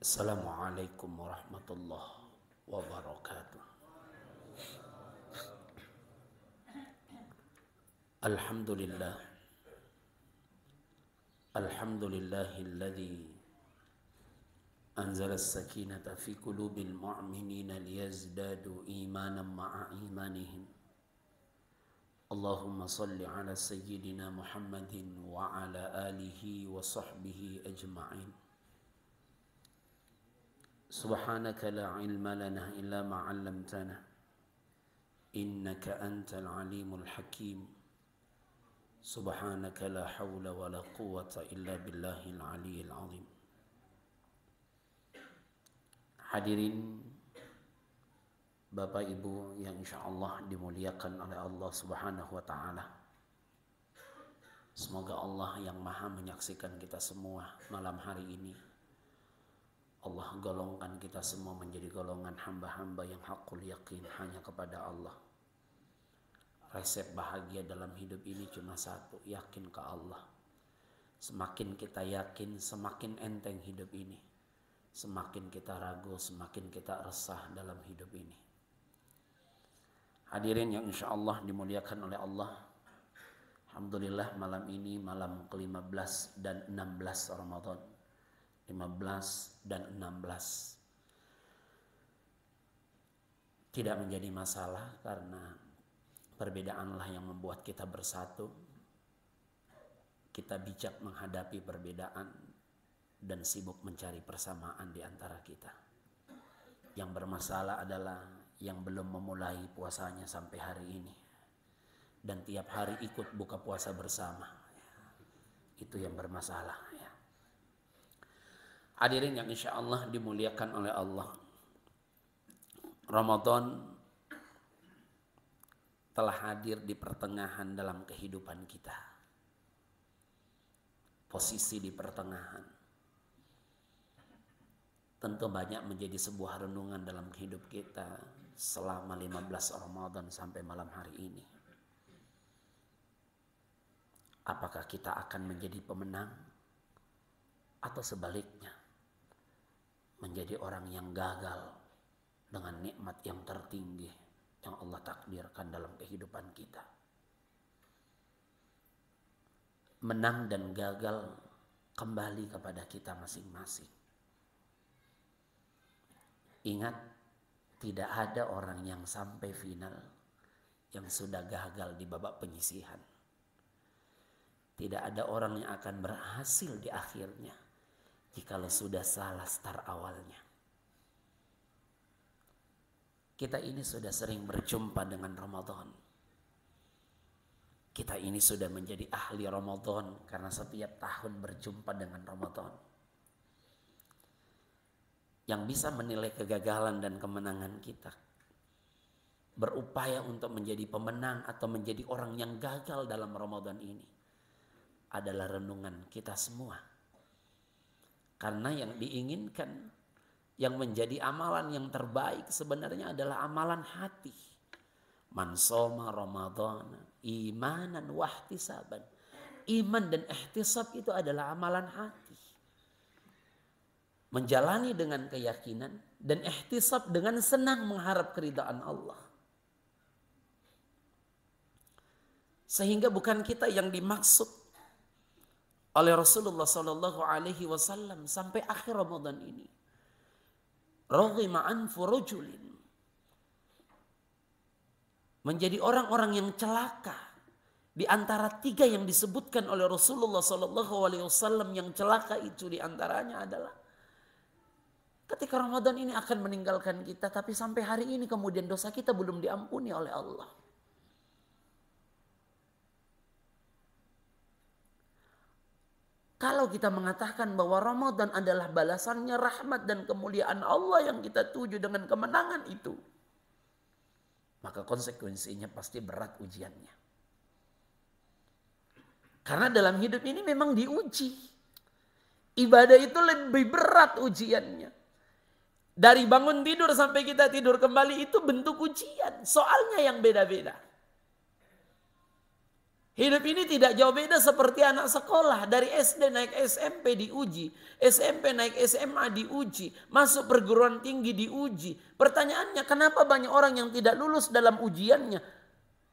Assalamualaikum warahmatullahi wabarakatuh. Alhamdulillah. Alhamdulillahilladzi anzala as-sakinata fi qulubil mu'minina liyazdadu imanan ma'a imanihim. Allahumma salli ala sayyidina Muhammadin wa ala alihi wa sahbihi ajma'in. Subhanaka la ilma lana illa ma 'allamtana innaka antal alimul hakim. Subhanaka la hawla wa la quwwata illa billahil aliyyil azim. Hadirin Bapak Ibu yang insyaallah dimuliakan oleh Allah Subhanahu wa taala. Semoga Allah yang Maha menyaksikan kita semua malam hari ini, Allah golongkan kita semua menjadi golongan hamba-hamba yang hakul yakin hanya kepada Allah. Resep bahagia dalam hidup ini cuma satu, yakin ke Allah. Semakin kita yakin, semakin enteng hidup ini. Semakin kita ragu, semakin kita resah dalam hidup ini. Hadirin yang insyaallah dimuliakan oleh Allah. Alhamdulillah malam ini malam ke-15 dan 16 Ramadan. 15 dan 16 tidak menjadi masalah karena perbedaanlah yang membuat kita bersatu. Kita bijak menghadapi perbedaan dan sibuk mencari persamaan di antara kita. Yang bermasalah adalah yang belum memulai puasanya sampai hari ini dan tiap hari ikut buka puasa bersama. Itu yang bermasalah ya. Hadirin yang insyaallah dimuliakan oleh Allah. Ramadan telah hadir di pertengahan dalam kehidupan kita. Posisi di pertengahan. Tentu banyak menjadi sebuah renungan dalam hidup kita selama 15 Ramadan sampai malam hari ini. Apakah kita akan menjadi pemenang atau sebaliknya menjadi orang yang gagal dengan nikmat yang tertinggi yang Allah takdirkan dalam kehidupan kita. Menang dan gagal kembali kepada kita masing-masing. Ingat, tidak ada orang yang sampai final yang sudah gagal di babak penyisihan. Tidak ada orang yang akan berhasil di akhirnya jikalau sudah salah start awalnya. Kita ini sudah sering berjumpa dengan Ramadan. Kita ini sudah menjadi ahli Ramadan karena setiap tahun berjumpa dengan Ramadan. Yang bisa menilai kegagalan dan kemenangan kita, berupaya untuk menjadi pemenang atau menjadi orang yang gagal dalam Ramadan ini, adalah renungan kita semua. Karena yang diinginkan, yang menjadi amalan yang terbaik sebenarnya adalah amalan hati. Man shoma Ramadan imanan wahtisaban. Iman dan ihtisab itu adalah amalan hati. Menjalani dengan keyakinan dan ihtisab dengan senang mengharap keridhaan Allah. Sehingga bukan kita yang dimaksud oleh Rasulullah Sallallahu Alaihi Wasallam sampai akhir Ramadan ini. Raghima anfu rajulin, menjadi orang-orang yang celaka di antara tiga yang disebutkan oleh Rasulullah Sallallahu Alaihi Wasallam. Yang celaka itu di antaranya adalah ketika Ramadan ini akan meninggalkan kita, tapi sampai hari ini kemudian dosa kita belum diampuni oleh Allah. Kalau kita mengatakan bahwa Ramadan adalah balasannya rahmat dan kemuliaan Allah yang kita tuju dengan kemenangan itu, maka konsekuensinya pasti berat ujiannya. Karena dalam hidup ini memang diuji. Ibadah itu lebih berat ujiannya. Dari bangun tidur sampai kita tidur kembali itu bentuk ujian. Soalnya yang beda-beda. Hidup ini tidak jauh beda seperti anak sekolah. Dari SD naik SMP diuji. SMP naik SMA diuji. Masuk perguruan tinggi diuji. Pertanyaannya, kenapa banyak orang yang tidak lulus dalam ujiannya?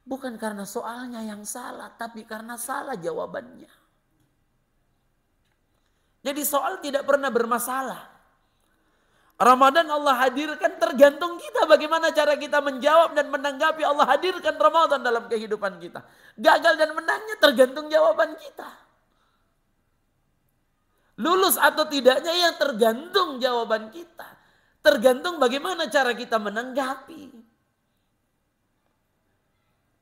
Bukan karena soalnya yang salah, tapi karena salah jawabannya. Jadi soal tidak pernah bermasalah. Ramadan Allah hadirkan, tergantung kita bagaimana cara kita menjawab dan menanggapi. Allah hadirkan Ramadan dalam kehidupan kita. Gagal dan menangnya tergantung jawaban kita. Lulus atau tidaknya yang tergantung jawaban kita. Tergantung bagaimana cara kita menanggapi.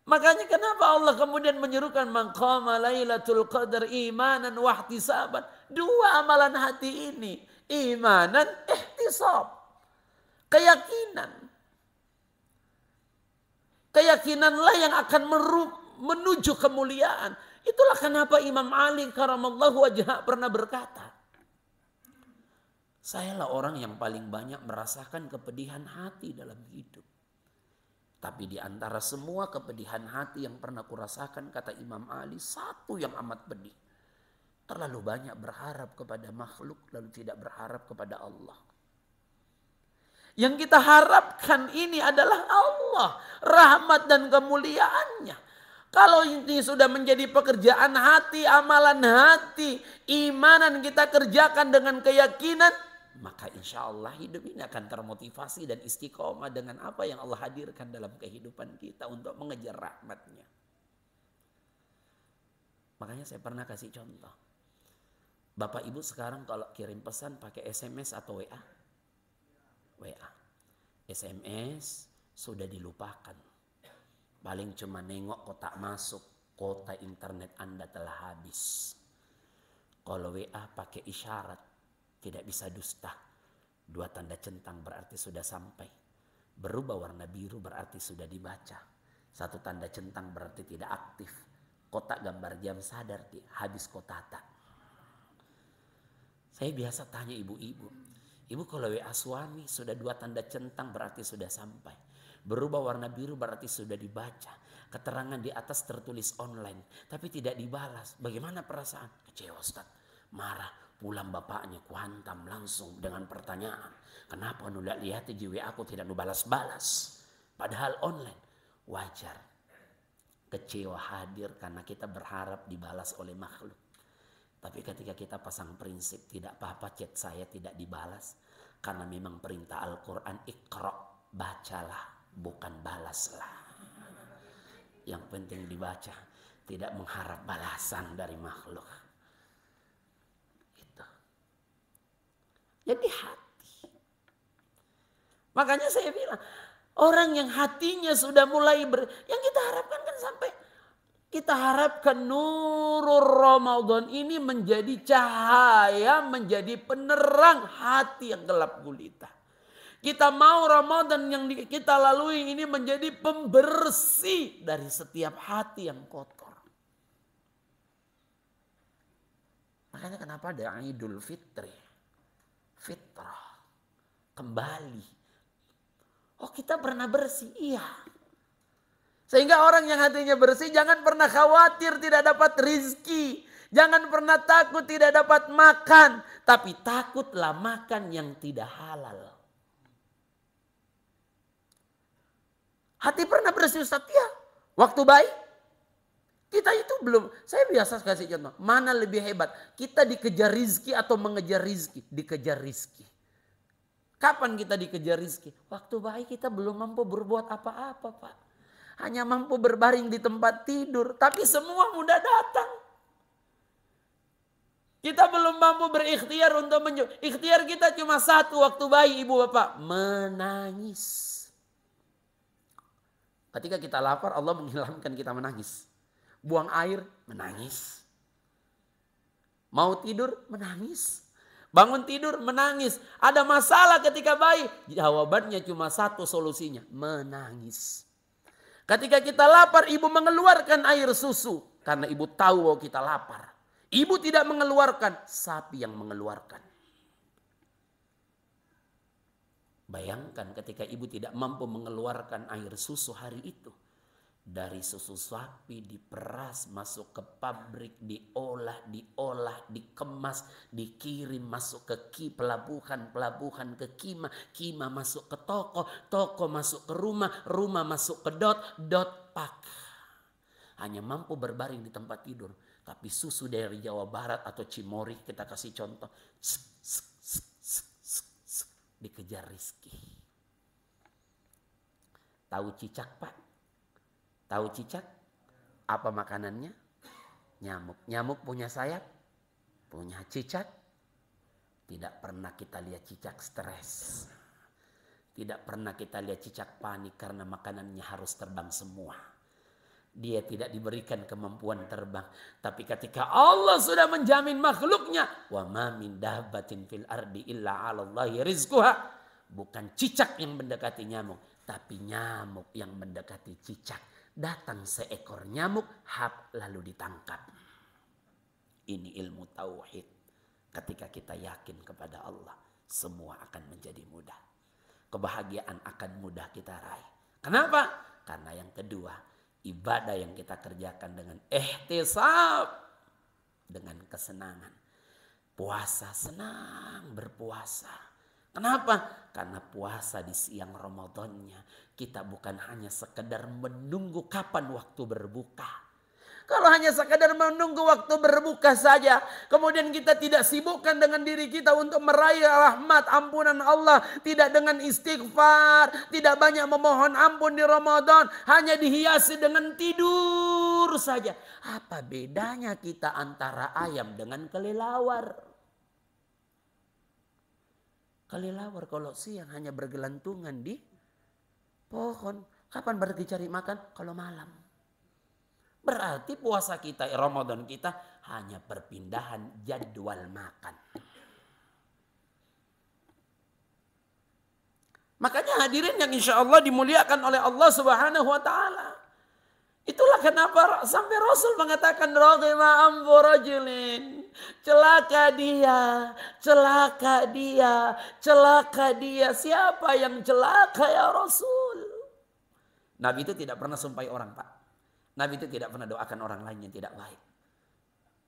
Makanya kenapa Allah kemudian menyerukan man qama lailatul qadar imanan wa ihtisaban. Dua amalan hati ini. Imanan, ihtisab. Keyakinan. Keyakinanlah yang akan menuju kemuliaan. Itulah kenapa Imam Ali karamallahu wajhah pernah berkata, sayalah orang yang paling banyak merasakan kepedihan hati dalam hidup. Tapi di antara semua kepedihan hati yang pernah kurasakan, kata Imam Ali, satu yang amat pedih. Terlalu banyak berharap kepada makhluk, lalu tidak berharap kepada Allah. Yang kita harapkan ini adalah Allah, rahmat dan kemuliaannya. Kalau ini sudah menjadi pekerjaan hati, amalan hati, imanan kita kerjakan dengan keyakinan, maka insya Allah hidup ini akan termotivasi dan istiqomah dengan apa yang Allah hadirkan dalam kehidupan kita untuk mengejar rahmatnya. Makanya saya pernah kasih contoh. Bapak ibu sekarang kalau kirim pesan pakai SMS atau WA? WA. SMS sudah dilupakan. Paling cuma nengok kotak masuk, kuota internet Anda telah habis. Kalau WA pakai isyarat, tidak bisa dusta. 2 tanda centang berarti sudah sampai. Berubah warna biru berarti sudah dibaca. 1 tanda centang berarti tidak aktif. Kotak gambar jam sadar habis kotata. Saya biasa tanya ibu-ibu. Ibu kalau WA suami sudah 2 tanda centang berarti sudah sampai. Berubah warna biru berarti sudah dibaca. Keterangan di atas tertulis online. Tapi tidak dibalas. Bagaimana perasaan? Kecewa Ustaz. Marah. Pulang bapaknya kuhantam langsung dengan pertanyaan. Kenapa nu lihat di WA aku tidak nu balas-balas? Padahal online. Wajar. Kecewa hadir karena kita berharap dibalas oleh makhluk. Tapi ketika kita pasang prinsip tidak apa-apa chat saya tidak dibalas. Karena memang perintah Al-Quran Iqra, bacalah bukan balaslah. Yang penting dibaca, tidak mengharap balasan dari makhluk. Itu. Jadi hati. Makanya saya bilang, orang yang hatinya sudah mulai yang kita harapkan kan sampai kita harapkan nurul Ramadan ini menjadi cahaya, menjadi penerang hati yang gelap gulita. Kita mau Ramadan yang kita lalui ini menjadi pembersih dari setiap hati yang kotor. Makanya kenapa ada Idul Fitri? Fitrah. Kembali. Oh kita pernah bersih? Iya. Sehingga orang yang hatinya bersih jangan pernah khawatir tidak dapat rizki. Jangan pernah takut tidak dapat makan. Tapi takutlah makan yang tidak halal. Hati pernah bersih Ustaz? Ya. Waktu bayi. Kita itu belum. Saya biasa kasih contoh. Mana lebih hebat? Kita dikejar rizki atau mengejar rizki? Dikejar rizki. Kapan kita dikejar rizki? Waktu bayi kita belum mampu berbuat apa-apa Pak. Hanya mampu berbaring di tempat tidur. Tapi semua mudah datang. Kita belum mampu berikhtiar untuk ikhtiar kita cuma satu waktu bayi ibu bapak. Menangis. Ketika kita lapar Allah menghilangkan kita menangis. Buang air menangis. Mau tidur menangis. Bangun tidur menangis. Ada masalah ketika bayi. Jawabannya cuma satu solusinya. Menangis. Ketika kita lapar, ibu mengeluarkan air susu. Karena ibu tahu bahwa kita lapar. Ibu tidak mengeluarkan, sapi yang mengeluarkan. Bayangkan ketika ibu tidak mampu mengeluarkan air susu hari itu. Dari susu sapi diperas, masuk ke pabrik, diolah, dikemas, dikirim masuk ke pelabuhan ke kima masuk ke toko masuk ke rumah masuk ke dot pak. Hanya mampu berbaring di tempat tidur. Tapi susu dari Jawa Barat atau Cimory, kita kasih contoh, dikejar rizki. Tahu cicak pak? Tahu cicak? Apa makanannya? Nyamuk. Nyamuk punya sayap? Punya. Cicak? Tidak pernah kita lihat cicak stres. Tidak pernah kita lihat cicak panik karena makanannya harus terbang semua. Dia tidak diberikan kemampuan terbang. Tapi ketika Allah sudah menjamin makhluknya, wa ma min dabbatin fil ardi illa 'alallahi rizquha. Bukan cicak yang mendekati nyamuk, tapi nyamuk yang mendekati cicak. Datang seekor nyamuk, lalu ditangkap. Ini ilmu tauhid. Ketika kita yakin kepada Allah, semua akan menjadi mudah. Kebahagiaan akan mudah kita raih. Kenapa? Karena yang kedua, ibadah yang kita kerjakan dengan ihtisab, dengan kesenangan. Puasa, senang berpuasa. Kenapa? Karena puasa di siang Ramadannya kita bukan hanya sekedar menunggu kapan waktu berbuka. Kalau hanya sekedar menunggu waktu berbuka saja, kemudian kita tidak sibukkan dengan diri kita untuk meraih rahmat ampunan Allah, tidak dengan istighfar, tidak banyak memohon ampun di Ramadan, hanya dihiasi dengan tidur saja. Apa bedanya kita antara ayam dengan kelelawar? Kelelawar kalau siang hanya bergelantungan di pohon. Kapan pergi cari makan? Kalau malam. Berarti puasa kita, Ramadan kita hanya perpindahan jadwal makan. Makanya hadirin yang insya Allah dimuliakan oleh Allah Subhanahu wa Ta'ala. Itulah kenapa sampai Rasul mengatakan raghima anfu rajulin. Celaka dia, celaka dia, celaka dia. Siapa yang celaka ya Rasul? Nabi itu tidak pernah sumpahi orang, Pak. Nabi itu tidak pernah doakan orang lain yang tidak baik.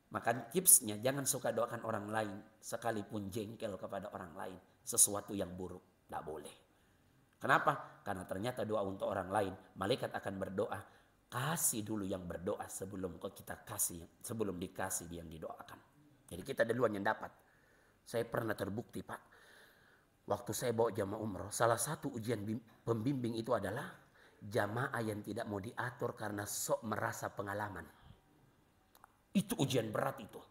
Maka tipsnya jangan suka doakan orang lain sekalipun jengkel kepada orang lain. Sesuatu yang buruk, tidak boleh. Kenapa? Karena ternyata doa untuk orang lain, malaikat akan berdoa. Kasih dulu yang berdoa sebelum kita kasih, sebelum dikasih dia yang didoakan. Jadi kita duluan yang dapat. Saya pernah terbukti, Pak. Waktu saya bawa jamaah umroh, salah satu ujian pembimbing itu adalah jamaah yang tidak mau diatur karena sok merasa pengalaman. Itu ujian berat itu.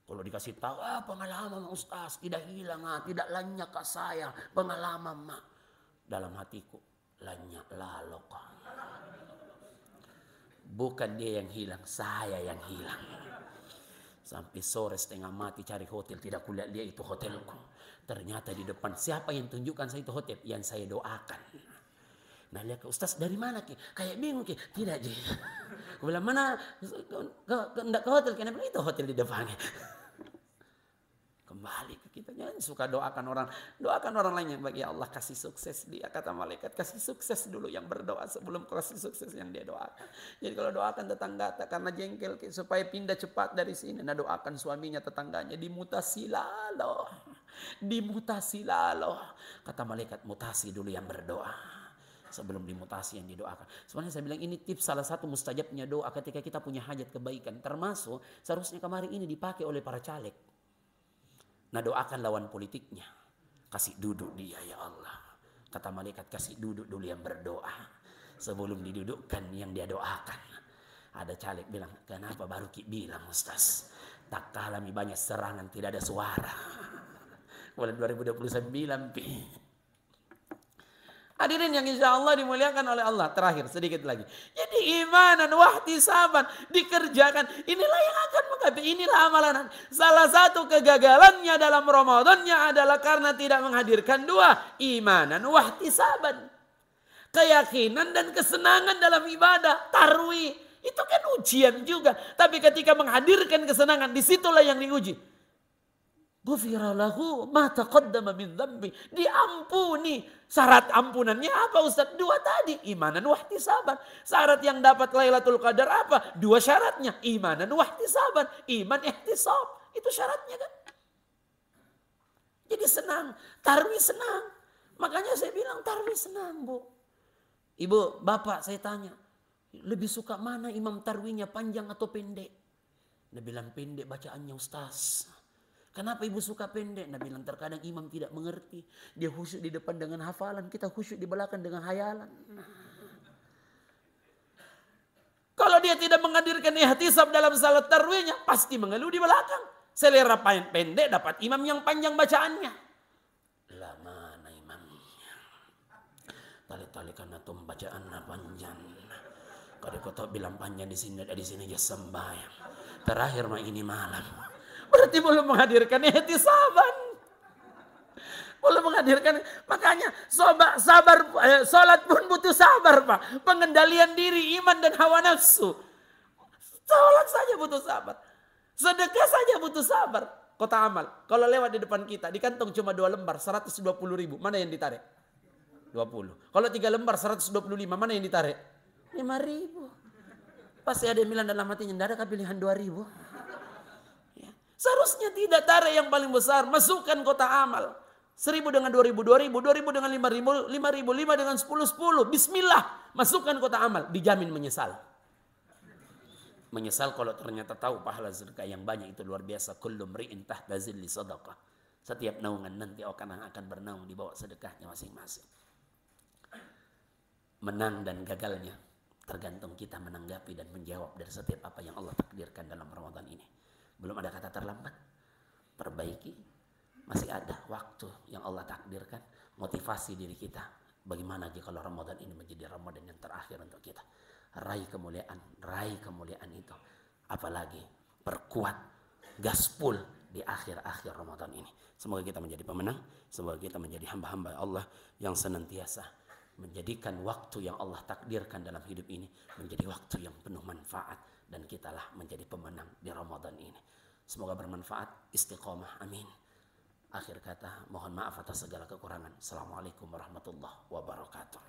Kalau dikasih tahu, pengalaman Ustaz, tidak hilang, tidak lanyak saya, pengalaman mak. Dalam hatiku, lanyak lalok. Bukan dia yang hilang, saya yang hilang. Sampai sore setengah mati cari hotel, tidak kulihat dia itu hotelku. Ternyata di depan siapa yang tunjukkan saya itu hotel? Yang saya doakan. Nah lihat Ustaz dari mana ki? Kayak bingung ki. Tidak ji. Aku bilang mana? Enggak ke hotel. Kenapa itu hotel di depannya? Kembali ke kita, jangan suka doakan orang lain yang bagi Allah kasih sukses dia, kata malaikat kasih sukses dulu yang berdoa sebelum kasih sukses yang dia doakan. Jadi kalau doakan tetangga karena jengkel supaya pindah cepat dari sini, nah doakan suaminya tetangganya dimutasi lalu, kata malaikat mutasi dulu yang berdoa sebelum dimutasi yang didoakan. Sebenarnya saya bilang ini tips salah satu mustajabnya doa ketika kita punya hajat kebaikan, termasuk seharusnya kemarin ini dipakai oleh para caleg. Nah doakan lawan politiknya. Kasih duduk dia ya Allah. Kata malaikat kasih duduk dulu yang berdoa. Sebelum didudukkan yang dia doakan. Ada caleg bilang, kenapa baru Ki bilang Ustaz? Tak kalami banyak serangan tidak ada suara. Mulai 2029 Pi. Hadirin yang insya Allah dimuliakan oleh Allah. Terakhir sedikit lagi. Jadi imanan wahtisaban dikerjakan. Inilah yang akan menggapai. Inilah amalan. Salah satu kegagalannya dalam Ramadannya adalah karena tidak menghadirkan dua. Imanan wahtisaban. Keyakinan dan kesenangan dalam ibadah. Tarwih. Itu kan ujian juga. Tapi ketika menghadirkan kesenangan, disitulah yang diuji. Ghufira lahu ma taqaddama min dzambi. Diampuni. Syarat ampunannya apa Ustaz? 2 tadi. Imanan wahtisaban. Syarat yang dapat Lailatul Qadar apa? 2 syaratnya. Imanan wahtisaban. Iman ihtisab. Itu syaratnya kan. Jadi senang. Tarawih senang. Makanya saya bilang tarawih senang, Bu. Ibu, bapak saya tanya. Lebih suka mana imam tarawihnya, panjang atau pendek? Dia bilang pendek bacaannya Ustaz. Kenapa ibu suka pendek? Dia bilang terkadang imam tidak mengerti. Dia khusyuk di depan dengan hafalan. Kita khusyuk di belakang dengan hayalan. Kalau dia tidak menghadirkan ihtisab dalam salat tarawihnya, pasti mengeluh di belakang. Selera pendek dapat imam yang panjang bacaannya. Lah mana imamnya? Tali-tali karena tuh bacaan panjang. Kalau kau bilang panjang di sini aja sembahyang. Terakhir mah ini malam. Berarti belum menghadirkan ihtisaban. Belum menghadirkan. Makanya sabar, salat pun butuh sabar, Pak. Pengendalian diri, iman dan hawa nafsu. Salat saja butuh sabar. Sedekah saja butuh sabar. Kota amal. Kalau lewat di depan kita, di kantong cuma 2 lembar, 120.000. Mana yang ditarik? 20. Kalau 3 lembar, 125. Mana yang ditarik? 5.000. Pasti ada yang bilang dalam hatinya, tidak ada pilihan 2.000. Seharusnya tidak tarik yang paling besar. Masukkan kota amal. 1.000 dengan 2.000, 2.000, 2.000 dengan 5.000, 5.000, 5 dengan 10, 10. Bismillah. Masukkan kota amal. Dijamin menyesal. Menyesal kalau ternyata tahu pahala sedekah yang banyak itu luar biasa. Kullu mri'in tahta zilli sadaqah. Setiap naungan nanti akan bernaung di bawah sedekahnya masing-masing. Menang dan gagalnya tergantung kita menanggapi dan menjawab dari setiap apa yang Allah takdirkan dalam Ramadan ini. Belum ada kata terlambat. Perbaiki. Masih ada waktu yang Allah takdirkan. Motivasi diri kita. Bagaimana jika kalau Ramadan ini menjadi Ramadan yang terakhir untuk kita. Raih kemuliaan itu. Apalagi perkuat. Gaspol di akhir-akhir Ramadan ini. Semoga kita menjadi pemenang. Semoga kita menjadi hamba-hamba Allah yang senantiasa menjadikan waktu yang Allah takdirkan dalam hidup ini menjadi waktu yang penuh manfaat. Dan kitalah menjadi pemenang di Ramadan ini. Semoga bermanfaat, istiqomah, amin. Akhir kata, mohon maaf atas segala kekurangan. Assalamualaikum warahmatullahi wabarakatuh.